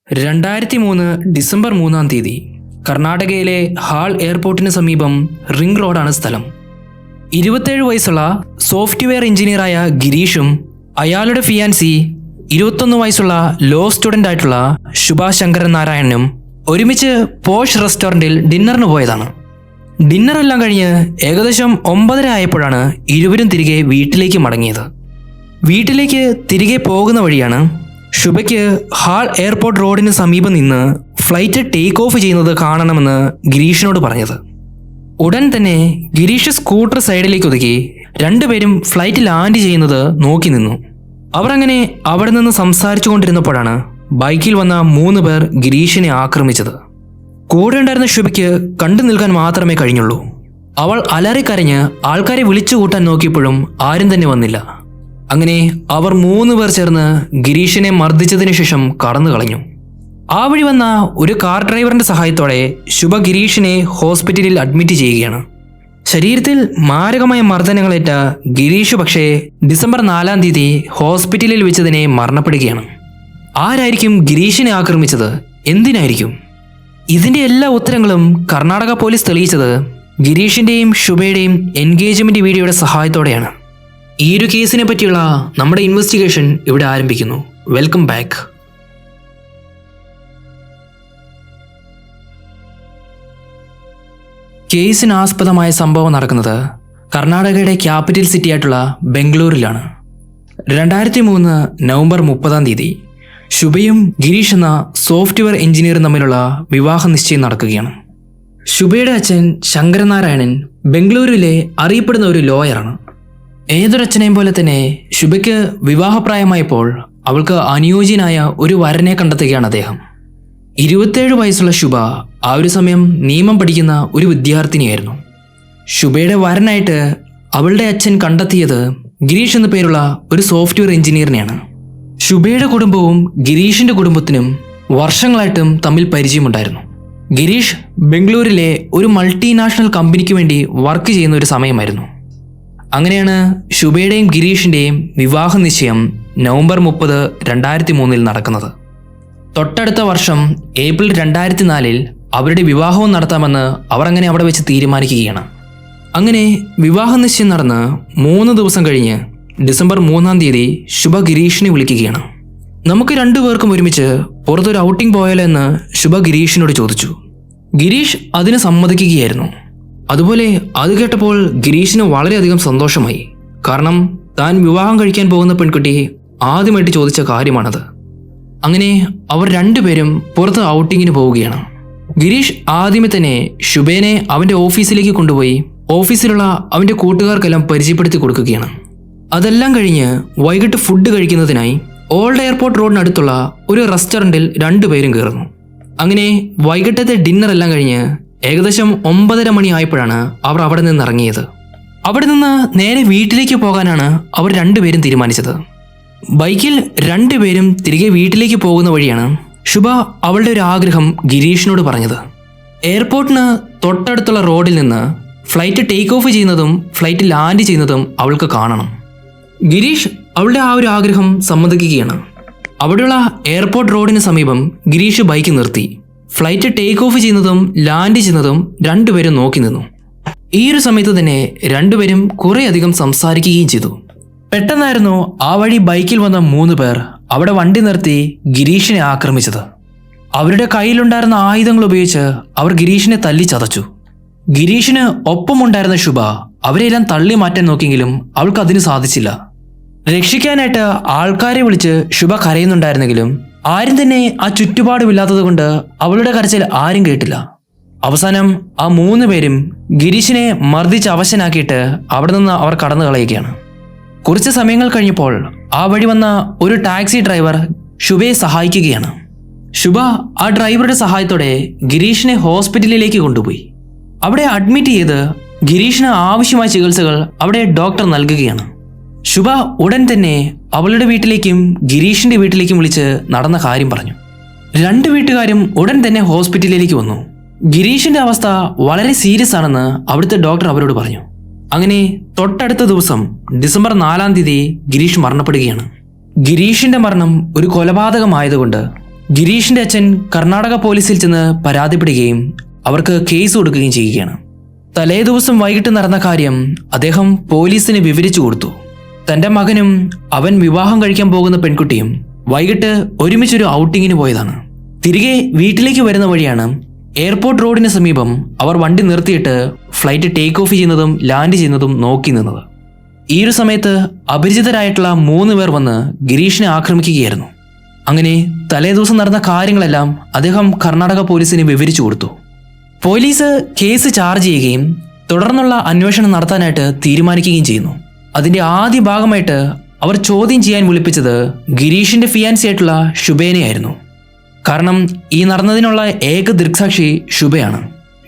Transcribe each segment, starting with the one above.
2003 December 3-ാം തീയതി കർണാടകയിലെ hall എയർപോർട്ടിന് സമീപം റിംഗ് റോഡാണ് സ്ഥലം. 27 വയസ്സുള്ള സോഫ്റ്റ്വെയർ എഞ്ചിനീയറായ ഗിരീഷും അയാളുടെ ഫിയാൻസി 21 വയസ്സുള്ള ലോ സ്റ്റുഡൻ്റ് ആയിട്ടുള്ള ശുഭ ശങ്കരൻ നാരായണനും ഒരുമിച്ച് പോഷ് റെസ്റ്റോറൻറ്റിൽ ഡിന്നറിന് പോയതാണ്. ഡിന്നറെല്ലാം കഴിഞ്ഞ് ഏകദേശം 9:30 ആയപ്പോഴാണ് ഇരുവരും തിരികെ വീട്ടിലേക്ക് മടങ്ങിയത്. വീട്ടിലേക്ക് തിരികെ പോകുന്ന വഴിയാണ് ശുഭയ്ക്ക് ഹാൾ എയർപോർട്ട് റോഡിന് സമീപം നിന്ന് ഫ്ലൈറ്റ് ടേക്ക് ഓഫ് ചെയ്യുന്നത് കാണണമെന്ന് ഗിരീഷിനോട് പറഞ്ഞത്. ഉടൻ തന്നെ ഗിരീഷ് സ്കൂട്ടർ സൈഡിലേക്ക് ഒതുക്കി രണ്ടുപേരും ഫ്ലൈറ്റ് ലാൻഡ് ചെയ്യുന്നത് നോക്കി നിന്നു. അവർ അങ്ങനെ അവിടെ നിന്ന് സംസാരിച്ചു കൊണ്ടിരുന്നപ്പോഴാണ് ബൈക്കിൽ വന്ന 3 പേർ ഗിരീഷിനെ ആക്രമിച്ചത്. കൂടെ ഉണ്ടായിരുന്ന ശുഭയ്ക്ക് കണ്ടു നിൽക്കാൻ മാത്രമേ കഴിഞ്ഞുള്ളൂ. അവൾ അലറിക്കരഞ്ഞ് ആൾക്കാരെ വിളിച്ചു കൂട്ടാൻ നോക്കിയപ്പോഴും ആരും തന്നെ വന്നില്ല. അങ്ങനെ അവർ 3 പേർ ചേർന്ന് ഗിരീഷിനെ മർദ്ദിച്ചതിന് ശേഷം കടന്നു കളഞ്ഞു. ആ വഴി വന്ന ഒരു കാർ ഡ്രൈവറിന്റെ സഹായത്തോടെ ശുഭ ഗിരീഷിനെ ഹോസ്പിറ്റലിൽ അഡ്മിറ്റ് ചെയ്യുകയാണ്. ശരീരത്തിൽ മാരകമായ മർദ്ദനങ്ങളേറ്റ ഗിരീഷ് പക്ഷേ ഡിസംബർ 4-ാം തീയതി ഹോസ്പിറ്റലിൽ വെച്ച് തന്നെ മരണപ്പെടുകയാണ്. ആരായിരിക്കും ഗിരീഷിനെ ആക്രമിച്ചത്? എന്തിനായിരിക്കും? ഇതിന്റെ എല്ലാ ഉത്തരങ്ങളും കർണാടക പോലീസ് തെളിയിച്ചത് ഗിരീഷിന്റെയും ശുഭയുടെയും എൻഗേജ്മെന്റ് വീഡിയോയുടെ സഹായത്തോടെയാണ്. ഈ ഒരു കേസിനെ പറ്റിയുള്ള നമ്മുടെ ഇൻവെസ്റ്റിഗേഷൻ ഇവിടെ ആരംഭിക്കുന്നു. Welcome back. കേസിനാസ്പദമായ സംഭവം നടക്കുന്നത് കർണാടകയുടെ ക്യാപിറ്റൽ സിറ്റി ആയിട്ടുള്ള ബംഗളൂരിലാണ്. 2003 നവംബർ 30-ാം തീയതി ശുഭയും ഗിരീഷ് എന്ന സോഫ്റ്റ്വെയർ എഞ്ചിനീയറും തമ്മിലുള്ള വിവാഹ നിശ്ചയം നടക്കുകയാണ്. ശുഭയുടെ അച്ഛൻ ശങ്കരനാരായണൻ ബംഗളൂരുവിലെ അറിയപ്പെടുന്ന ഒരു ലോയറാണ്. ഏതൊരച്ഛനെയും പോലെ തന്നെ ശുഭയ്ക്ക് വിവാഹപ്രായമായപ്പോൾ അവൾക്ക് അനുയോജ്യനായ ഒരു വരനെ കണ്ടെത്തുകയാണ് അദ്ദേഹം. 27 വയസ്സുള്ള ശുഭ ആ ഒരു സമയം നിയമം പഠിക്കുന്ന ഒരു വിദ്യാർത്ഥിനിയായിരുന്നു. ശുഭയുടെ വരനായിട്ട് അവളുടെ അച്ഛൻ കണ്ടെത്തിയത് ഗിരീഷ് എന്ന പേരുള്ള ഒരു സോഫ്റ്റ്വെയർ എഞ്ചിനീയറിനെയാണ്. ശുഭയുടെ കുടുംബവും ഗിരീഷിന്റെ കുടുംബത്തിനും വർഷങ്ങളായിട്ടും തമ്മിൽ പരിചയമുണ്ടായിരുന്നു. ഗിരീഷ് ബംഗളൂരിലെ ഒരു മൾട്ടിനാഷണൽ കമ്പനിക്ക് വേണ്ടി വർക്ക് ചെയ്യുന്ന ഒരു സമയമായിരുന്നു. അങ്ങനെയാണ് ശുഭയുടെയും ഗിരീഷിന്റെയും വിവാഹ നിശ്ചയം നവംബർ 30, 2003 നടക്കുന്നത്. തൊട്ടടുത്ത വർഷം ഏപ്രിൽ 2004 അവരുടെ വിവാഹവും നടത്താമെന്ന് അവർ അങ്ങനെ അവിടെ വെച്ച് തീരുമാനിക്കുകയാണ്. അങ്ങനെ വിവാഹ നിശ്ചയം നടന്ന് 3 ദിവസം കഴിഞ്ഞ് ഡിസംബർ 3-ാം തീയതി ശുഭ ഗിരീഷിനെ വിളിക്കുകയാണ്. നമുക്ക് 2 പേർക്കും ഒരുമിച്ച് പുറത്തൊരു ഔട്ടിംഗ് പോയാലോ എന്ന് ശുഭ ഗിരീഷിനോട് ചോദിച്ചു. ഗിരീഷ് അതിന് സമ്മതിക്കുകയായിരുന്നു. അതുപോലെ അത് കേട്ടപ്പോൾ ഗിരീഷിന് വളരെയധികം സന്തോഷമായി. കാരണം താൻ വിവാഹം കഴിക്കാൻ പോകുന്ന പെൺകുട്ടി ആദ്യമായിട്ട് ചോദിച്ച കാര്യമാണത്. അങ്ങനെ അവർ 2 പേരും പുറത്ത് ഔട്ടിങ്ങിന് പോവുകയാണ്. ഗിരീഷ് ആദ്യമേ തന്നെ ശുഭേനെ അവൻ്റെ ഓഫീസിലേക്ക് കൊണ്ടുപോയി ഓഫീസിലുള്ള അവൻ്റെ കൂട്ടുകാർക്കെല്ലാം പരിചയപ്പെടുത്തി കൊടുക്കുകയാണ്. അതെല്ലാം കഴിഞ്ഞ് വൈകിട്ട് ഫുഡ് കഴിക്കുന്നതിനായി ഓൾഡ് എയർപോർട്ട് റോഡിനടുത്തുള്ള ഒരു റെസ്റ്റോറൻറ്റിൽ 2 പേരും കയറുന്നു. അങ്ങനെ വൈകിട്ടത്തെ ഡിന്നർ എല്ലാം കഴിഞ്ഞ് ഏകദേശം 9:30 മണി ആയപ്പോഴാണ് അവർ അവിടെ നിന്ന് ഇറങ്ങിയത്. അവിടെ നിന്ന് നേരെ വീട്ടിലേക്ക് പോകാനാണ് അവർ 2 പേരും തീരുമാനിച്ചത്. ബൈക്കിൽ 2 പേരും തിരികെ വീട്ടിലേക്ക് പോകുന്ന വഴിയാണ് ശുഭ അവളുടെ ഒരു ആഗ്രഹം ഗിരീഷിനോട് പറഞ്ഞത്. എയർപോർട്ടിന് തൊട്ടടുത്തുള്ള റോഡിൽ നിന്ന് ഫ്ലൈറ്റ് ടേക്ക് ഓഫ് ചെയ്യുന്നതും ഫ്ലൈറ്റ് ലാൻഡ് ചെയ്യുന്നതും അവൾക്ക് കാണണം. ഗിരീഷ് അവളുടെ ആ ഒരു ആഗ്രഹം സമ്മതിക്കുകയാണ്. അവിടെയുള്ള എയർപോർട്ട് റോഡിന് സമീപം ഗിരീഷ് ബൈക്ക് നിർത്തി ഫ്ലൈറ്റ് ടേക്ക് ഓഫ് ചെയ്യുന്നതും ലാൻഡ് ചെയ്യുന്നതും 2 പേരും നോക്കി നിന്നു. ഈ ഒരു സമയത്ത് തന്നെ 2 പേരും കുറേ അധികം സംസാരിക്കുകയും ചെയ്തു. പെട്ടെന്നായിരുന്നു ആ വഴി ബൈക്കിൽ വന്ന 3 പേർ അവിടെ വണ്ടി നിർത്തി ഗിരീഷിനെ ആക്രമിച്ചത്. അവരുടെ കയ്യിലുണ്ടായിരുന്ന ആയുധങ്ങൾ ഉപയോഗിച്ച് അവർ ഗിരീഷിനെ തല്ലി ചതച്ചു. ഗിരീഷിന് ഒപ്പമുണ്ടായിരുന്ന ശുഭ അവരെല്ലാം തള്ളി മാറ്റാൻ നോക്കിയെങ്കിലും അവൾക്ക് അതിന് സാധിച്ചില്ല. രക്ഷിക്കാനായിട്ട് ആൾക്കാരെ വിളിച്ച് ശുഭ കരയുന്നുണ്ടായിരുന്നെങ്കിലും ആരും തന്നെ ആ ചുറ്റുപാടുമില്ലാത്തത് കൊണ്ട് അവളുടെ കരച്ചിൽ ആരും കേട്ടില്ല. അവസാനം ആ 3 പേരും ഗിരീഷിനെ മർദ്ദിച്ച് അവശനാക്കിയിട്ട് അവിടെ നിന്ന് അവർ കടന്നു കളയുകയാണ്. കുറച്ച് സമയങ്ങൾ കഴിഞ്ഞപ്പോൾ ആ വഴി വന്ന ഒരു ടാക്സി ഡ്രൈവർ ശുഭയെ സഹായിക്കുകയാണ്. ശുഭ ആ ഡ്രൈവറുടെ സഹായത്തോടെ ഗിരീഷിനെ ഹോസ്പിറ്റലിലേക്ക് കൊണ്ടുപോയി. അവിടെ അഡ്മിറ്റ് ചെയ്ത് ഗിരീഷിന് ആവശ്യമായ ചികിത്സകൾ അവിടെ ഡോക്ടർ നൽകുകയാണ്. ശുഭ ഉടൻ തന്നെ അവളുടെ വീട്ടിലേക്കും ഗിരീഷിന്റെ വീട്ടിലേക്കും വിളിച്ച് നടന്ന കാര്യം പറഞ്ഞു. 2 വീട്ടുകാരും ഉടൻ തന്നെ ഹോസ്പിറ്റലിലേക്ക് വന്നു. ഗിരീഷിന്റെ അവസ്ഥ വളരെ സീരിയസ് ആണെന്ന് അവിടുത്തെ ഡോക്ടർ അവരോട് പറഞ്ഞു. അങ്ങനെ തൊട്ടടുത്ത ദിവസം ഡിസംബർ 4-ാം തീയതി ഗിരീഷ് മരണപ്പെടുകയാണ്. ഗിരീഷിന്റെ മരണം ഒരു കൊലപാതകമായതുകൊണ്ട് ഗിരീഷിന്റെ അച്ഛൻ കർണാടക പോലീസിൽ ചെന്ന് പരാതിപ്പെടുകയും അവർക്ക് കേസ് കൊടുക്കുകയും ചെയ്യുകയാണ്. തലേ ദിവസം വൈകിട്ട് നടന്ന കാര്യം അദ്ദേഹം പോലീസിന് വിവരിച്ചു കൊടുത്തു. തന്റെ മകനും അവൻ വിവാഹം കഴിക്കാൻ പോകുന്ന പെൺകുട്ടിയും വൈകിട്ട് ഒരുമിച്ചൊരു ഔട്ടിങ്ങിന് പോയതാണ്. തിരികെ വീട്ടിലേക്ക് വരുന്ന വഴിയാണ് എയർപോർട്ട് റോഡിന് സമീപം അവർ വണ്ടി നിർത്തിയിട്ട് ഫ്ലൈറ്റ് ടേക്ക് ഓഫ് ചെയ്യുന്നതും ലാൻഡ് ചെയ്യുന്നതും നോക്കി നിന്നത്. ഈ ഒരു സമയത്ത് അപരിചിതരായിട്ടുള്ള 3 പേർ വന്ന് ഗിരീഷിനെ ആക്രമിക്കുകയായിരുന്നു. അങ്ങനെ തലേ ദിവസം നടന്ന കാര്യങ്ങളെല്ലാം അദ്ദേഹം കർണാടക പോലീസിന് വിവരിച്ചു കൊടുത്തു. പോലീസ് കേസ് ചാർജ് ചെയ്യുകയും തുടർന്നുള്ള അന്വേഷണം നടത്താനായിട്ട് തീരുമാനിക്കുകയും ചെയ്യുന്നു. അതിന്റെ ആദ്യ ഭാഗമായിട്ട് അവർ ചോദ്യം ചെയ്യാൻ വിളിപ്പിച്ചത് ഗിരീഷിന്റെ ഫിയാൻസി ആയിട്ടുള്ള ശുഭേനെയായിരുന്നു. കാരണം ഈ നടന്നതിനുള്ള ഏക ദൃക്സാക്ഷി ശുഭയാണ്.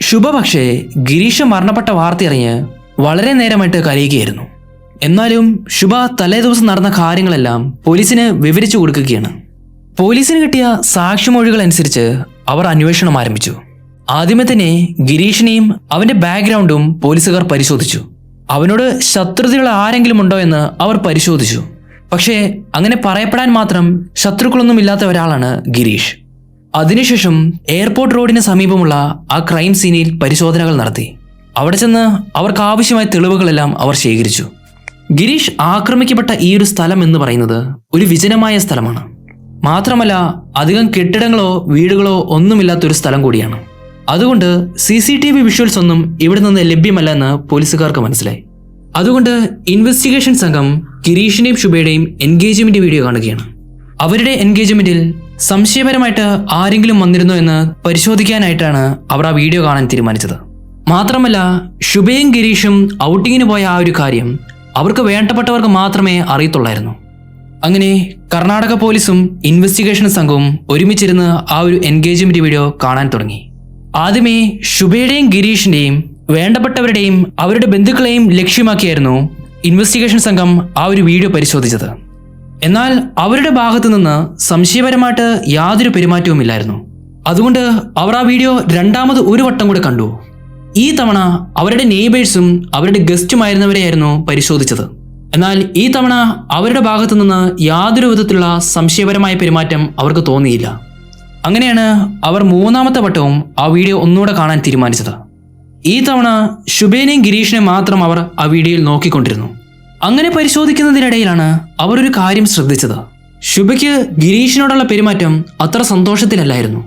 ശുഭ പക്ഷേ ഗിരീഷ് മരണപ്പെട്ട വാർത്തയറിഞ്ഞ് വളരെ നേരമായിട്ട് കരയുകയായിരുന്നു. എന്നാലും ശുഭ തലേ ദിവസം നടന്ന കാര്യങ്ങളെല്ലാം പോലീസിന് വിവരിച്ചു കൊടുക്കുകയാണ്. പോലീസിന് കിട്ടിയ സാക്ഷിമൊഴികൾ അനുസരിച്ച് അവർ അന്വേഷണം ആരംഭിച്ചു. ആദ്യമേ തന്നെ ഗിരീഷിനെയും അവന്റെ ബാക്ക്ഗ്രൗണ്ടും പോലീസുകാർ പരിശോധിച്ചു. അവനോട് ശത്രുതയുള്ള ആരെങ്കിലും ഉണ്ടോ എന്ന് അവർ പരിശോധിച്ചു. പക്ഷേ അങ്ങനെ പറയപ്പെടാൻ മാത്രം ശത്രുക്കളൊന്നും ഇല്ലാത്ത ഒരാളാണ് ഗിരീഷ്. അതിനുശേഷം എയർപോർട്ട് റോഡിന് സമീപമുള്ള ആ ക്രൈം സീനിൽ പരിശോധനകൾ നടത്തി. അവിടെ ചെന്ന് അവർക്ക് ആവശ്യമായ തെളിവുകളെല്ലാം അവർ ശേഖരിച്ചു. ഗിരീഷ് ആക്രമിക്കപ്പെട്ട ഈ ഒരു സ്ഥലം എന്ന് പറയുന്നത് ഒരു വിജനമായ സ്ഥലമാണ്. മാത്രമല്ല അധികം കെട്ടിടങ്ങളോ വീടുകളോ ഒന്നുമില്ലാത്തൊരു സ്ഥലം കൂടിയാണ്. അതുകൊണ്ട് CCTV വിഷ്വൽസ് ഒന്നും ഇവിടെ നിന്ന് ലഭ്യമല്ല എന്ന് പോലീസുകാർക്ക് മനസ്സിലായി. അതുകൊണ്ട് ഇൻവെസ്റ്റിഗേഷൻ സംഘം ഗിരീഷിന്റെയും ശുഭയുടെയും എൻഗേജ്മെന്റ് വീഡിയോ കാണുകയാണ്. അവരുടെ എൻഗേജ്മെന്റിൽ സംശയപരമായിട്ട് ആരെങ്കിലും വന്നിരുന്നോ എന്ന് പരിശോധിക്കാനായിട്ടാണ് അവർ ആ വീഡിയോ കാണാൻ തീരുമാനിച്ചത്. മാത്രമല്ല ശുഭയും ഗിരീഷും ഔട്ടിങ്ങിന് പോയ ആ ഒരു കാര്യം അവർക്ക് വേണ്ടപ്പെട്ടവർക്ക് മാത്രമേ അറിയത്തുള്ളായിരുന്നു. അങ്ങനെ കർണാടക പോലീസും ഇൻവെസ്റ്റിഗേഷൻ സംഘവും ഒരുമിച്ചിരുന്ന് ആ ഒരു എൻഗേജ്മെന്റ് വീഡിയോ കാണാൻ തുടങ്ങി. ആദ്യമേ ശുഭയുടെയും ഗിരീഷിന്റെയും വേണ്ടപ്പെട്ടവരുടെയും അവരുടെ ബന്ധുക്കളെയും ലക്ഷ്യമാക്കിയായിരുന്നു ഇൻവെസ്റ്റിഗേഷൻ സംഘം ആ ഒരു വീഡിയോ പരിശോധിച്ചത്. എന്നാൽ അവരുടെ ഭാഗത്തു നിന്ന് സംശയപരമായിട്ട് യാതൊരു പെരുമാറ്റവും ഇല്ലായിരുന്നു. അതുകൊണ്ട് അവർ ആ വീഡിയോ രണ്ടാമത് ഒരു വട്ടം കൂടെ കണ്ടു. ഈ തവണ അവരുടെ നെയ്ബേഴ്സും അവരുടെ ഗസ്റ്റുമായിരുന്നവരെയായിരുന്നു പരിശോധിച്ചത്. എന്നാൽ ഈ തവണ അവരുടെ ഭാഗത്തു നിന്ന് യാതൊരു വിധത്തിലുള്ള സംശയപരമായ പെരുമാറ്റം അവർക്ക് തോന്നിയില്ല. അങ്ങനെയാണ് അവർ 3ാമത്തെ വട്ടവും ആ വീഡിയോ ഒന്നുകൂടെ കാണാൻ തീരുമാനിച്ചത്. ഈ തവണ ശുഭേനെയും ഗിരീഷിനെ മാത്രം അവർ ആ വീഡിയോയിൽ നോക്കിക്കൊണ്ടിരുന്നു. അങ്ങനെ പരിശോധിക്കുന്നതിനിടയിലാണ് അവർ ഒരു കാര്യം ശ്രദ്ധിച്ചത്. ശുഭയ്ക്ക് ഗിരീഷിനോടുള്ള പെരുമാറ്റം അത്ര സന്തോഷത്തിലല്ലായിരുന്നു.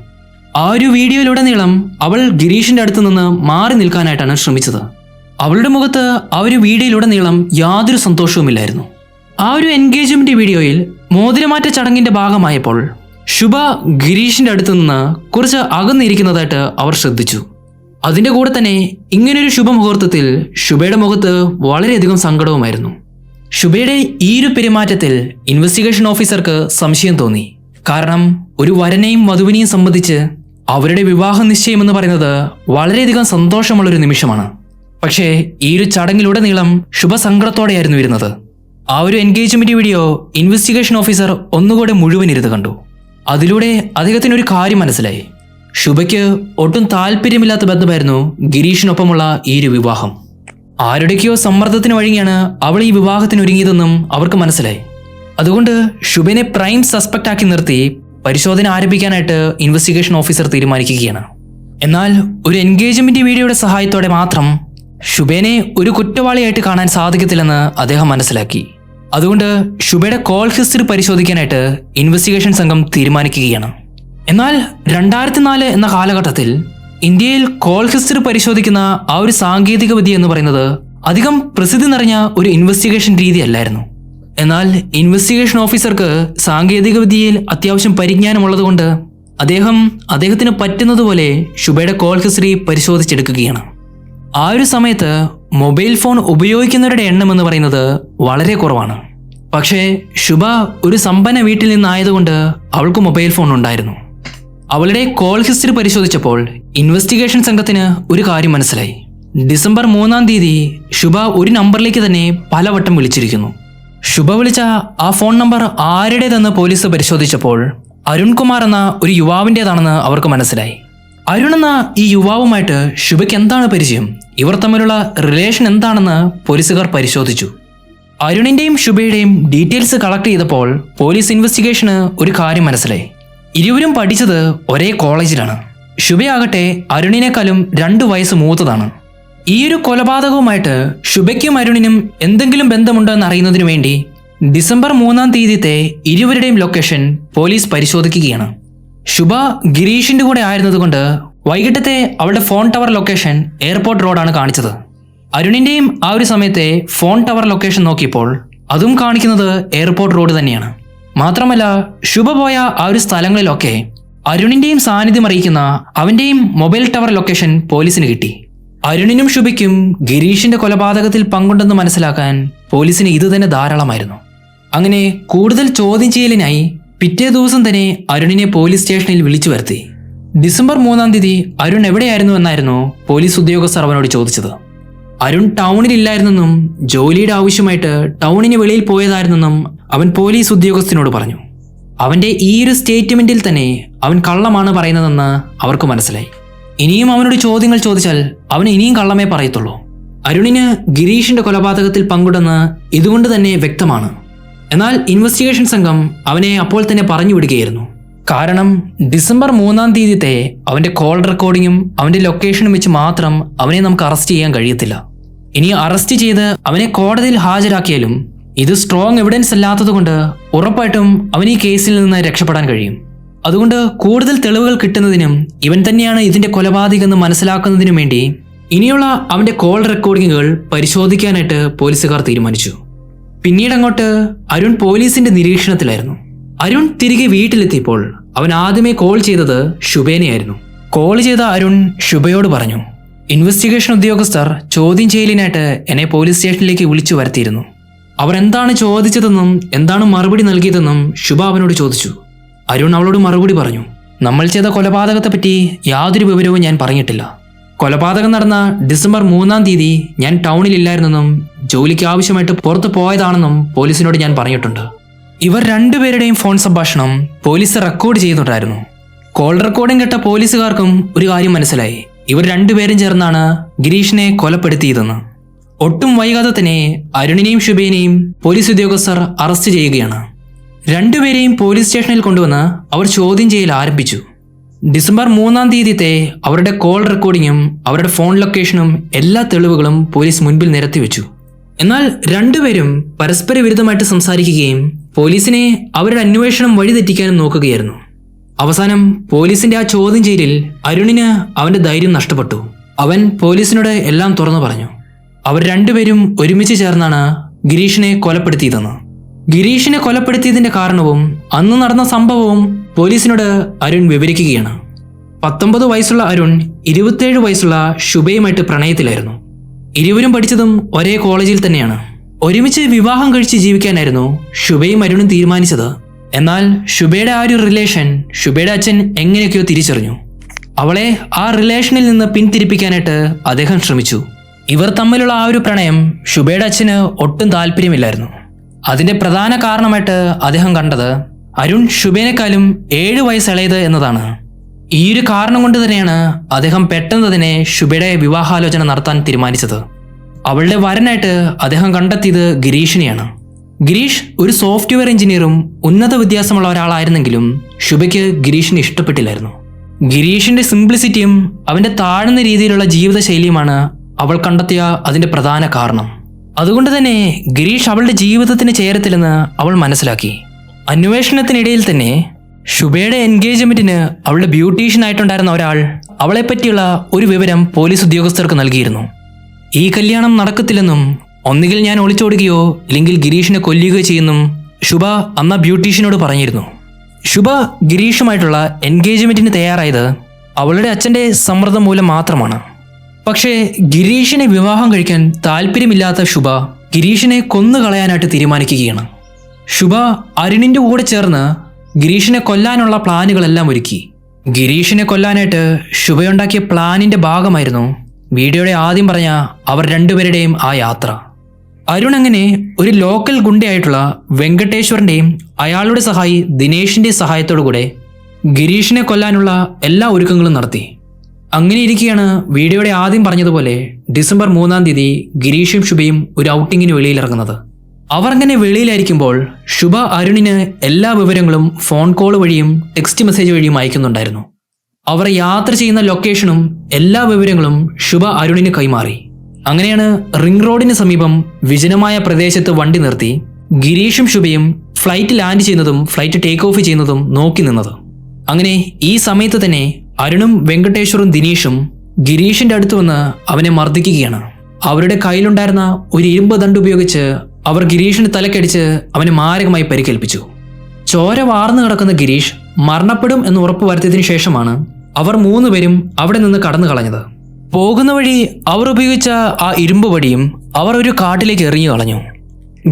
ആ ഒരു വീഡിയോയിലുടനീളം അവൾ ഗിരീഷിന്റെ അടുത്ത് നിന്ന് മാറി നിൽക്കാനായിട്ടാണ് ശ്രമിച്ചത്. അവളുടെ മുഖത്ത് ആ ഒരു വീഡിയോയിലുടനീളം യാതൊരു സന്തോഷവുമില്ലായിരുന്നു. ആ ഒരു എൻഗേജ്മെന്റ് വീഡിയോയിൽ മോതിരമാറ്റ ചടങ്ങിന്റെ ഭാഗമായപ്പോൾ ശുഭ ഗിരീഷിന്റെ അടുത്ത് നിന്ന് കുറച്ച് അകന്നിരിക്കുന്നതായിട്ട് അവർ ശ്രദ്ധിച്ചു. അതിന്റെ കൂടെ തന്നെ ഇങ്ങനൊരു ശുഭമുഹൂർത്തത്തിൽ ശുഭയുടെ മുഖത്ത് വളരെയധികം സങ്കടവുമായിരുന്നു. ശുഭയുടെ ഈ ഒരു പെരുമാറ്റത്തിൽ ഇൻവെസ്റ്റിഗേഷൻ ഓഫീസർക്ക് സംശയം തോന്നി. കാരണം ഒരു വരനെയും വധുവിനെയും സംബന്ധിച്ച് അവരുടെ വിവാഹ നിശ്ചയം എന്ന് പറയുന്നത് വളരെയധികം സന്തോഷമുള്ളൊരു നിമിഷമാണ്. പക്ഷേ ഈ ഒരു ചടങ്ങിലുടനീളം ശുഭ സങ്കടത്തോടെയായിരുന്നു ഇരുന്നത്. ആ ഒരു എൻഗേജ്മെന്റ് വീഡിയോ ഇൻവെസ്റ്റിഗേഷൻ ഓഫീസർ ഒന്നുകൂടെ മുഴുവൻ ഇരുന്ന് കണ്ടു. അതിലൂടെ അദ്ദേഹത്തിനൊരു കാര്യം മനസ്സിലായി. ശുഭയ്ക്ക് ഒട്ടും താല്പര്യമില്ലാത്ത ബന്ധമായിരുന്നു ഗിരീഷിനൊപ്പമുള്ള ഈ ഒരു വിവാഹം. ആരുടെയൊക്കെയോ സമ്മർദ്ദത്തിന് വഴങ്ങിയാണ് അവൾ ഈ വിവാഹത്തിന് ഒരുങ്ങിയതെന്നും അവർക്ക് മനസ്സിലായി. അതുകൊണ്ട് ശുഭനെ പ്രൈം സസ്പെക്ട് ആക്കി നിർത്തി പരിശോധന ആരംഭിക്കാനായിട്ട് ഇൻവെസ്റ്റിഗേഷൻ ഓഫീസർ തീരുമാനിക്കുകയാണ്. എന്നാൽ ഒരു എൻഗേജ്മെന്റ് വീഡിയോയുടെ സഹായത്തോടെ മാത്രം ശുഭേനെ ഒരു കുറ്റവാളിയായിട്ട് കാണാൻ സാധിക്കത്തില്ലെന്ന് അദ്ദേഹം മനസ്സിലാക്കി. അതുകൊണ്ട് ശുഭയുടെ കോൾ ഹിസ്റ്ററി പരിശോധിക്കാനായിട്ട് ഇൻവെസ്റ്റിഗേഷൻ സംഘം തീരുമാനിക്കുകയാണ്. എന്നാൽ 2004 എന്ന കാലഘട്ടത്തിൽ ഇന്ത്യയിൽ കോൾ ഹിസ്റ്ററി പരിശോധിക്കുന്ന ആ ഒരു സാങ്കേതിക വിദ്യ എന്ന് പറയുന്നത് അധികം പ്രസിദ്ധി നിറഞ്ഞ ഒരു ഇൻവെസ്റ്റിഗേഷൻ രീതി അല്ലായിരുന്നു. എന്നാൽ ഇൻവെസ്റ്റിഗേഷൻ ഓഫീസർക്ക് സാങ്കേതിക വിദ്യയിൽ അത്യാവശ്യം പരിജ്ഞാനമുള്ളതുകൊണ്ട് അദ്ദേഹത്തിന് പറ്റുന്നതുപോലെ ശുഭയുടെ കോൾ ഹിസ്റ്ററി പരിശോധിച്ചെടുക്കുകയാണ്. ആ ഒരു സമയത്ത് മൊബൈൽ ഫോൺ ഉപയോഗിക്കുന്നവരുടെ എണ്ണം എന്ന് പറയുന്നത് വളരെ കുറവാണ്. പക്ഷേ ശുഭ ഒരു സമ്പന്ന വീട്ടിൽ നിന്നായതുകൊണ്ട് അവൾക്ക് മൊബൈൽ ഫോൺ ഉണ്ടായിരുന്നു. അവളുടെ കോൾ ഹിസ്റ്ററി പരിശോധിച്ചപ്പോൾ ഇൻവെസ്റ്റിഗേഷൻ സംഘത്തിന് ഒരു കാര്യം മനസ്സിലായി. ഡിസംബർ 3-ാം തീയതി ശുഭ ഒരു നമ്പറിലേക്ക് തന്നെ പലവട്ടം വിളിച്ചിരിക്കുന്നു. ശുഭ വിളിച്ച ആ ഫോൺ നമ്പർ ആരുടേതെന്ന് പോലീസ് പരിശോധിച്ചപ്പോൾ അരുൺകുമാർ എന്ന ഒരു യുവാവിൻ്റെതാണെന്ന് അവർക്ക് മനസ്സിലായി. അരുൺ എന്ന ഈ യുവാവുമായിട്ട് ശുഭയ്ക്ക് എന്താണ് പരിചയം, ഇവർ തമ്മിലുള്ള റിലേഷൻ എന്താണെന്ന് പോലീസുകാർ പരിശോധിച്ചു. അരുണിന്റെയും ശുഭയുടെയും ഡീറ്റെയിൽസ് കളക്ട് ചെയ്തപ്പോൾ പോലീസ് ഇൻവെസ്റ്റിഗേഷന് ഒരു കാര്യം മനസ്സിലായി. ഇരുവരും പഠിച്ചത് ഒരേ കോളേജിലാണ്. ശുഭയാകട്ടെ അരുണിനേക്കാളും 2 വയസ്സ് മൂത്തതാണ്. ഈയൊരു കൊലപാതകവുമായിട്ട് ശുഭയ്ക്കും അരുണിനും എന്തെങ്കിലും ബന്ധമുണ്ടോ എന്ന് അറിയുന്നതിനു വേണ്ടി ഡിസംബർ 3-ാം തീയതിത്തെ ഇരുവരുടെയും ലൊക്കേഷൻ പോലീസ് പരിശോധിക്കുകയാണ്. ശുഭ ഗിരീഷിന്റെ കൂടെ ആയിരുന്നതുകൊണ്ട് വൈകിട്ടത്തെ അവളുടെ ഫോൺ ടവർ ലൊക്കേഷൻ എയർപോർട്ട് റോഡാണ് കാണിച്ചത്. അരുണിന്റെയും ആ ഒരു സമയത്തെ ഫോൺ ടവർ ലൊക്കേഷൻ നോക്കിയപ്പോൾ അതും കാണിക്കുന്നത് എയർപോർട്ട് റോഡ് തന്നെയാണ്. മാത്രമല്ല ശുഭ പോയ ആ ഒരു സ്ഥലങ്ങളിലൊക്കെ അരുണിന്റെയും സാന്നിധ്യം അറിയിക്കുന്ന അവന്റെയും മൊബൈൽ ടവർ ലൊക്കേഷൻ പോലീസിന് കിട്ടി. അരുണിനും ശുഭയ്ക്കും ഗിരീഷിന്റെ കൊലപാതകത്തിൽ പങ്കുണ്ടെന്ന് മനസ്സിലാക്കാൻ പോലീസിന് ഇത് തന്നെ ധാരാളമായിരുന്നു. അങ്ങനെ കൂടുതൽ ചോദ്യം ചെയ്യലിനായി പിറ്റേ ദിവസം തന്നെ അരുണിനെ പോലീസ് സ്റ്റേഷനിൽ വിളിച്ചു വരുത്തി. ഡിസംബർ 3-ാം തീയതി അരുൺ എവിടെയായിരുന്നു എന്നായിരുന്നു പോലീസ് ഉദ്യോഗസ്ഥർ അവനോട് ചോദിച്ചത്. അരുൺ ടൗണിലില്ലായിരുന്നെന്നും ജോലിയുടെ ആവശ്യമായിട്ട് ടൗണിന് വെളിയിൽ പോയതായിരുന്നെന്നും അവൻ പോലീസ് ഉദ്യോഗസ്ഥനോട് പറഞ്ഞു. അവന്റെ ഈ ഒരു സ്റ്റേറ്റ്മെന്റിൽ തന്നെ അവൻ കള്ളമാണ് പറയുന്നതെന്ന് അവർക്ക് മനസ്സിലായി. ഇനിയും അവനോട് ചോദ്യങ്ങൾ ചോദിച്ചാൽ അവൻ ഇനിയും കള്ളമേ പറയത്തുള്ളൂ. അരുണിന് ഗിരീഷിന്റെ കൊലപാതകത്തിൽ പങ്കുണ്ടെന്ന് ഇതുകൊണ്ട് തന്നെ വ്യക്തമാണ്. എന്നാൽ ഇൻവെസ്റ്റിഗേഷൻ സംഘം അവനെ അപ്പോൾ തന്നെ പറഞ്ഞു വിടുകയായിരുന്നു. കാരണം ഡിസംബർ 3-ാം തീയതിത്തെ അവന്റെ കോൾ റെക്കോർഡിങ്ങും അവന്റെ ലൊക്കേഷനും വെച്ച് മാത്രം അവനെ നമുക്ക് അറസ്റ്റ് ചെയ്യാൻ കഴിയത്തില്ല. ഇനി അറസ്റ്റ് ചെയ്ത് അവനെ കോടതിയിൽ ഹാജരാക്കിയാലും ഇത് സ്ട്രോങ് എവിഡൻസ് അല്ലാത്തതുകൊണ്ട് ഉറപ്പായിട്ടും അവൻ ഈ കേസിൽ നിന്ന് രക്ഷപ്പെടാൻ കഴിയും. അതുകൊണ്ട് കൂടുതൽ തെളിവുകൾ കിട്ടുന്നതിനും ഇവൻ തന്നെയാണ് ഇതിന്റെ കൊലപാതകമെന്ന് മനസ്സിലാക്കുന്നതിനും വേണ്ടി ഇനിയുള്ള അവന്റെ കോൾ റെക്കോർഡിങ്ങുകൾ പരിശോധിക്കാനായിട്ട് പോലീസുകാർ തീരുമാനിച്ചു. പിന്നീട് അങ്ങോട്ട് അരുൺ പോലീസിന്റെ നിരീക്ഷണത്തിലായിരുന്നു. അരുൺ തിരികെ വീട്ടിലെത്തിയപ്പോൾ അവൻ ആദ്യമേ കോൾ ചെയ്തത് ശുഭേനെയായിരുന്നു. കോൾ ചെയ്ത അരുൺ ശുഭയോട് പറഞ്ഞു, ഇൻവെസ്റ്റിഗേഷൻ ഉദ്യോഗസ്ഥർ ചോദ്യം ചെയ്യലിനായിട്ട് എന്നെ പോലീസ് സ്റ്റേഷനിലേക്ക് വിളിച്ചു വരുത്തിയിരുന്നു. അവർ എന്താണ് ചോദിച്ചതെന്നും എന്താണ് മറുപടി നൽകിയതെന്നും ശുഭ അവനോട് ചോദിച്ചു. അരുൺ അവളോട് മറുപടി പറഞ്ഞു, നമ്മൾ ചെയ്ത കൊലപാതകത്തെപ്പറ്റി യാതൊരു വിവരവും ഞാൻ പറഞ്ഞിട്ടില്ല. കൊലപാതകം നടന്ന ഡിസംബർ 3-ാം തീയതി ഞാൻ ടൗണിലില്ലായിരുന്നെന്നും ജോലിക്ക് ആവശ്യമായിട്ട് പുറത്തു പോയതാണെന്നും പോലീസിനോട് ഞാൻ പറഞ്ഞിട്ടുണ്ട്. ഇവർ രണ്ടുപേരുടെയും ഫോൺ സംഭാഷണം പോലീസ് റെക്കോർഡ് ചെയ്യുന്നുണ്ടായിരുന്നു. കോൾ റെക്കോർഡിംഗ് കേട്ട പോലീസുകാർക്കും ഒരു കാര്യം മനസ്സിലായി, ഇവർ രണ്ടുപേരും ചേർന്നാണ് ഗിരീഷിനെ കൊലപ്പെടുത്തിയതെന്ന്. ഒട്ടും വൈകാതെ തന്നെ അരുണിനെയും ശുഭേനെയും പോലീസ് ഉദ്യോഗസ്ഥർ അറസ്റ്റ് ചെയ്യുകയാണ്. രണ്ടുപേരെയും പോലീസ് സ്റ്റേഷനിൽ കൊണ്ടുവന്ന് അവർ ചോദ്യം ചെയ്യൽ ആരംഭിച്ചു. ഡിസംബർ 3-ാം തീയതിത്തെ അവരുടെ കോൾ റെക്കോർഡിങ്ങും അവരുടെ ഫോൺ ലൊക്കേഷനും എല്ലാ തെളിവുകളും പോലീസ് മുൻപിൽ നിരത്തിവെച്ചു. എന്നാൽ രണ്ടുപേരും പരസ്പര വിരുദ്ധമായിട്ട് സംസാരിക്കുകയും പോലീസിനെ അവരുടെ അന്വേഷണം വഴിതെറ്റിക്കാനും നോക്കുകയായിരുന്നു. അവസാനം പോലീസിന്റെ ആ ചോദ്യം ചെയ്യലിൽ അരുണിന് അവന്റെ ധൈര്യം നഷ്ടപ്പെട്ടു. അവൻ പോലീസിനോട് എല്ലാം തുറന്നു പറഞ്ഞു. അവർ രണ്ടുപേരും ഒരുമിച്ച് ചേർന്നാണ് ഗിരീഷിനെ കൊലപ്പെടുത്തിയതെന്ന്. ഗിരീഷിനെ കൊലപ്പെടുത്തിയതിന്റെ കാരണവും അന്ന് നടന്ന സംഭവവും പോലീസിനോട് അരുൺ വിവരിക്കുകയാണ്. 19 വയസ്സുള്ള അരുൺ 27 വയസ്സുള്ള ശുഭയുമായിട്ട് പ്രണയത്തിലായിരുന്നു. ഇരുവരും പഠിച്ചതും ഒരേ കോളേജിൽ തന്നെയാണ്. ഒരുമിച്ച് വിവാഹം കഴിച്ച് ജീവിക്കാനായിരുന്നു ശുഭയും അരുണും തീരുമാനിച്ചത്. എന്നാൽ ശുഭയുടെ ആ ഒരു റിലേഷൻ ശുഭയുടെ അച്ഛൻ എങ്ങനെയൊക്കെയോ തിരിച്ചറിഞ്ഞു. അവളെ ആ റിലേഷനിൽ നിന്ന് പിന്തിരിപ്പിക്കാനായിട്ട് അദ്ദേഹം ശ്രമിച്ചു. ഇവർ തമ്മിലുള്ള ആ ഒരു പ്രണയം ശുഭയുടെ അച്ഛന് ഒട്ടും താല്പര്യമില്ലായിരുന്നു. അതിന്റെ പ്രധാന കാരണമായിട്ട് അദ്ദേഹം കണ്ടത് അരുൺ ശുഭേനേക്കാളും 7 വയസ്സ് ഇളയത് എന്നതാണ്. ഈ ഒരു കാരണം കൊണ്ട് തന്നെയാണ് അദ്ദേഹം പെട്ടെന്ന് തന്നെ ശുഭയുടെ വിവാഹാലോചന നടത്താൻ തീരുമാനിച്ചത്. അവളുടെ വരനായിട്ട് അദ്ദേഹം കണ്ടെത്തിയത് ഗിരീഷിനെയാണ്. ഗിരീഷ് ഒരു സോഫ്റ്റ്വെയർ എഞ്ചിനീയറും ഉന്നത വിദ്യാസമുള്ള ഒരാളായിരുന്നെങ്കിലും ശുഭയ്ക്ക് ഗിരീഷിനെ ഇഷ്ടപ്പെട്ടില്ലായിരുന്നു. ഗിരീഷിന്റെ സിംപ്ലിസിറ്റിയും അവന്റെ താഴ്ന്ന രീതിയിലുള്ള ജീവിതശൈലിയുമാണ് അവൾ കണ്ടെത്തിയ അതിന്റെ പ്രധാന കാരണം. അതുകൊണ്ട് തന്നെ ഗിരീഷ് അവളുടെ ജീവിതത്തിന് ചേരത്തില്ലെന്ന് അവൾ മനസ്സിലാക്കി. അന്വേഷണത്തിനിടയിൽ തന്നെ ശുഭയുടെ എൻഗേജ്മെന്റിന് അവളുടെ ബ്യൂട്ടീഷ്യൻ ആയിട്ടുണ്ടായിരുന്ന ഒരാൾ അവളെപ്പറ്റിയുള്ള ഒരു വിവരം പോലീസ് ഉദ്യോഗസ്ഥർക്ക് നൽകിയിരുന്നു. ഈ കല്യാണം നടക്കത്തില്ലെന്നും ഒന്നുകിൽ ഞാൻ ഒളിച്ചോടുകയോ ഇല്ലെങ്കിൽ ഗിരീഷിനെ കൊല്ലുകയോ ചെയ്യുമെന്നും ശുഭ അന്ന് ബ്യൂട്ടീഷ്യനോട് പറഞ്ഞിരുന്നു. ശുഭ ഗിരീഷുമായിട്ടുള്ള എൻഗേജ്മെന്റിന് തയ്യാറായത് അവളുടെ അച്ഛൻ്റെ സമ്മർദ്ദം മൂലം മാത്രമാണ്. പക്ഷേ ഗിരീഷിനെ വിവാഹം കഴിക്കാൻ താല്പര്യമില്ലാത്ത ശുഭ ഗിരീഷിനെ കൊന്നുകളയാനായിട്ട് തീരുമാനിക്കുകയാണ്. ശുഭ അരുണിന്റെ കൂടെ ചേർന്ന് ഗിരീഷിനെ കൊല്ലാനുള്ള പ്ലാനുകളെല്ലാം ഒരുക്കി. ഗിരീഷിനെ കൊല്ലാനായിട്ട് ശുഭയുണ്ടാക്കിയ പ്ലാനിന്റെ ഭാഗമായിരുന്നു വീഡിയോയുടെ ആദ്യം പറഞ്ഞ അവർ രണ്ടുപേരുടെയും ആ യാത്ര. അരുൺ അങ്ങനെ ഒരു ലോക്കൽ ഗുണ്ടയായിട്ടുള്ള വെങ്കടേശ്വറിന്റെയും അയാളുടെ സഹായി ദിനേഷിന്റെ സഹായത്തോടു കൂടെ ഗിരീഷിനെ കൊല്ലാനുള്ള എല്ലാ ഒരുക്കങ്ങളും നടത്തി. അങ്ങനെ ഇരിക്കെയാണ് വീഡിയോയുടെ ആദ്യം പറഞ്ഞതുപോലെ ഡിസംബർ 3-ാം തീയതി ഗിരീഷും ശുഭയും ഒരു ഔട്ടിങ്ങിന് വെളിയിലിറങ്ങുന്നത്. അവർ അങ്ങനെ വെളിയിലായിരിക്കുമ്പോൾ ശുഭ അരുണിന് എല്ലാ വിവരങ്ങളും ഫോൺ കോൾ വഴിയും ടെക്സ്റ്റ് മെസ്സേജ് വഴിയും അയക്കുന്നുണ്ടായിരുന്നു. അവർ യാത്ര ചെയ്യുന്ന ലൊക്കേഷനും എല്ലാ വിവരങ്ങളും ശുഭ അരുണിന് കൈമാറി. അങ്ങനെയാണ് റിംഗ് റോഡിന് സമീപം വിജനമായ പ്രദേശത്ത് വണ്ടി നിർത്തി ഗിരീഷും ശുഭയും ഫ്ലൈറ്റ് ലാൻഡ് ചെയ്യുന്നതും ഫ്ലൈറ്റ് ടേക്ക് ഓഫ് ചെയ്യുന്നതും നോക്കി നിന്നത്. അങ്ങനെ ഈ സമയത്ത് തന്നെ അരുണും വെങ്കടേശ്വറും ദിനീഷും ഗിരീഷിന്റെ അടുത്ത് വന്ന് അവനെ മർദ്ദിക്കുകയാണ്. അവരുടെ കയ്യിലുണ്ടായിരുന്ന ഒരു ഇരുമ്പ് ദണ്ട് ഉപയോഗിച്ച് അവർ ഗിരീഷിന്റെ തലക്കടിച്ച് അവനെ മാരകമായി പരിക്കേൽപ്പിച്ചു. ചോര വാർന്നു കിടക്കുന്ന ഗിരീഷ് മരണപ്പെടും എന്ന് ഉറപ്പ് വരുത്തിയതിനു ശേഷമാണ് അവർ 3 പേരും അവിടെ നിന്ന് കടന്നു കളഞ്ഞത്. പോകുന്ന വഴി അവർ ഉപയോഗിച്ച ആ ഇരുമ്പ് വടിയും അവർ ഒരു കാട്ടിലേക്ക് എറിഞ്ഞു കളഞ്ഞു.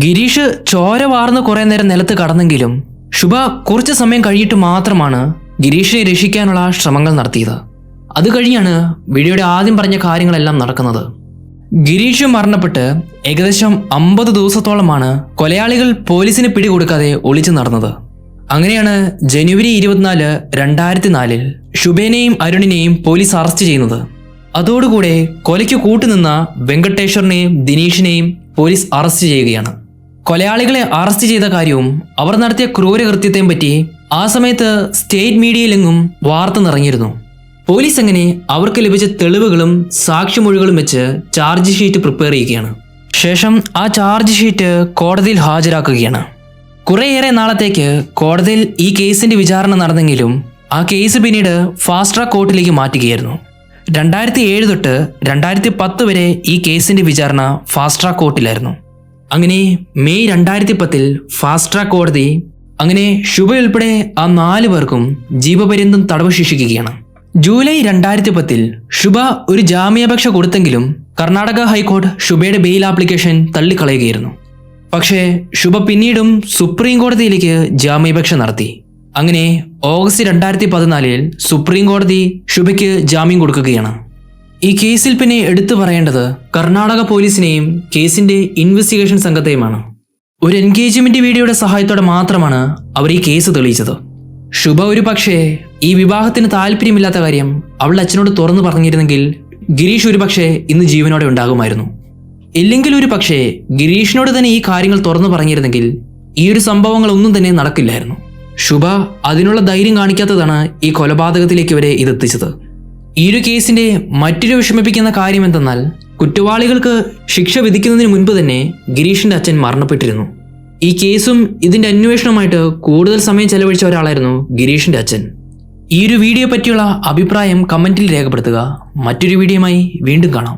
ഗിരീഷ് ചോര വാർന്ന് കുറെ നേരം നിലത്ത് കടന്നെങ്കിലും ശുഭ കുറച്ച് സമയം കഴിഞ്ഞിട്ട് മാത്രമാണ് ഗിരീഷിനെ രക്ഷിക്കാനുള്ള ശ്രമങ്ങൾ നടത്തിയത്. അത് കഴിഞ്ഞാണ് വീഡിയോയുടെ ആദ്യം പറഞ്ഞ കാര്യങ്ങളെല്ലാം നടക്കുന്നത്. ഗിരീഷ് മരണപ്പെട്ട് ഏകദേശം 50 ദിവസത്തോളമാണ് കൊലയാളികൾ പോലീസിന് പിടികൊടുക്കാതെ ഒളിച്ചു നടന്നത്. അങ്ങനെയാണ് ജനുവരി 24, 2004 ശുഭേനെയും അരുണിനെയും പോലീസ് അറസ്റ്റ് ചെയ്യുന്നത്. അതോടുകൂടെ കൊലയ്ക്ക് കൂട്ടുനിന്ന വെങ്കടേശ്വറിനെയും ദിനീഷിനെയും പോലീസ് അറസ്റ്റ് ചെയ്യുകയാണ്. കൊലയാളികളെ അറസ്റ്റ് ചെയ്ത കാര്യവും അവർ നടത്തിയ ക്രൂരകൃത്യത്തെയും പറ്റി ആ സമയത്ത് സ്റ്റേറ്റ് മീഡിയയിലെങ്ങും വാർത്ത നിറഞ്ഞിരുന്നു. പോലീസ് അങ്ങനെ അവർക്ക് ലഭിച്ച തെളിവുകളും സാക്ഷിമൊഴികളും വെച്ച് ചാർജ് ഷീറ്റ് പ്രിപ്പയർ ചെയ്യുകയാണ്. ശേഷം ആ ചാർജ് ഷീറ്റ് കോടതിയിൽ ഹാജരാക്കുകയാണ്. കുറേയേറെ നാളത്തേക്ക് കോടതിയിൽ ഈ കേസിന്റെ വിചാരണ നടന്നെങ്കിലും ആ കേസ് പിന്നീട് ഫാസ്റ്റ് ട്രാക്ക് കോർട്ടിലേക്ക് മാറ്റുകയായിരുന്നു. 2007 തൊട്ട് 2010 വരെ ഈ കേസിന്റെ വിചാരണ ഫാസ്റ്റ് ട്രാക്ക് കോർട്ടിലായിരുന്നു. അങ്ങനെ മെയ് 2010 ഫാസ്റ്റ് ട്രാക്ക് കോടതി അങ്ങനെ ശുഭ ഉൾപ്പെടെ ആ 4 പേർക്കും ജീവപര്യന്തം തടവ് ശിക്ഷിക്കുകയാണ്. ജൂലൈ 2010 ശുഭ ഒരു ജാമ്യാപേക്ഷ കൊടുത്തെങ്കിലും കർണാടക ഹൈക്കോടതി ശുഭയുടെ ബെയിൽ ആപ്ലിക്കേഷൻ തള്ളിക്കളയുകയായിരുന്നു. പക്ഷേ ശുഭ പിന്നീടും സുപ്രീം കോടതിയിലേക്ക് ജാമ്യാപേക്ഷ നടത്തി. അങ്ങനെ ഓഗസ്റ്റ് 2014 സുപ്രീം കോടതി ശുഭയ്ക്ക് ജാമ്യം കൊടുക്കുകയാണ്. ഈ കേസിൽ പിന്നെ എടുത്തു പറയേണ്ടത് കർണാടക പോലീസിനെയും കേസിന്റെ ഇൻവെസ്റ്റിഗേഷൻ സംഘത്തെയുമാണ്. ഒരു എൻഗേജ്മെന്റ് വീഡിയോയുടെ സഹായത്തോടെ മാത്രമാണ് അവർ ഈ കേസ് തെളിയിച്ചത്. ശുഭ ഒരു പക്ഷേ ഈ വിവാഹത്തിന് താല്പര്യമില്ലാത്ത കാര്യം അവളുടെ അച്ഛനോട് തുറന്നു പറഞ്ഞിരുന്നെങ്കിൽ ഗിരീഷ് ഒരു പക്ഷേ ഇന്ന് ജീവനോടെ ഉണ്ടാകുമായിരുന്നു. ഇല്ലെങ്കിൽ ഒരു പക്ഷേ ഗിരീഷിനോട് തന്നെ ഈ കാര്യങ്ങൾ തുറന്നു പറഞ്ഞിരുന്നെങ്കിൽ ഈ ഒരു സംഭവങ്ങളൊന്നും തന്നെ നടക്കില്ലായിരുന്നു. ശുഭ അതിനുള്ള ധൈര്യം കാണിക്കാത്തതാണ് ഈ കൊലപാതകത്തിലേക്ക് വരെ ഇതെത്തിച്ചത്. ഈ ഒരു കേസിന്റെ മറ്റൊരു വിഷമിപ്പിക്കുന്ന കാര്യം എന്തെന്നാൽ കുറ്റവാളികൾക്ക് ശിക്ഷ വിധിക്കുന്നതിന് മുൻപ് തന്നെ ഗിരീഷിന്റെ അച്ഛൻ മരണപ്പെട്ടിരുന്നു. ഈ കേസും ഇതിന്റെ അന്വേഷണവുമായിട്ട് കൂടുതൽ സമയം ചെലവഴിച്ച ഒരാളായിരുന്നു ഗിരീഷിന്റെ അച്ഛൻ. ഈ ഒരു വീഡിയോ പറ്റിയുള്ള അഭിപ്രായം കമന്റിൽ രേഖപ്പെടുത്തുക. മറ്റൊരു വീഡിയോയുമായി വീണ്ടും കാണാം.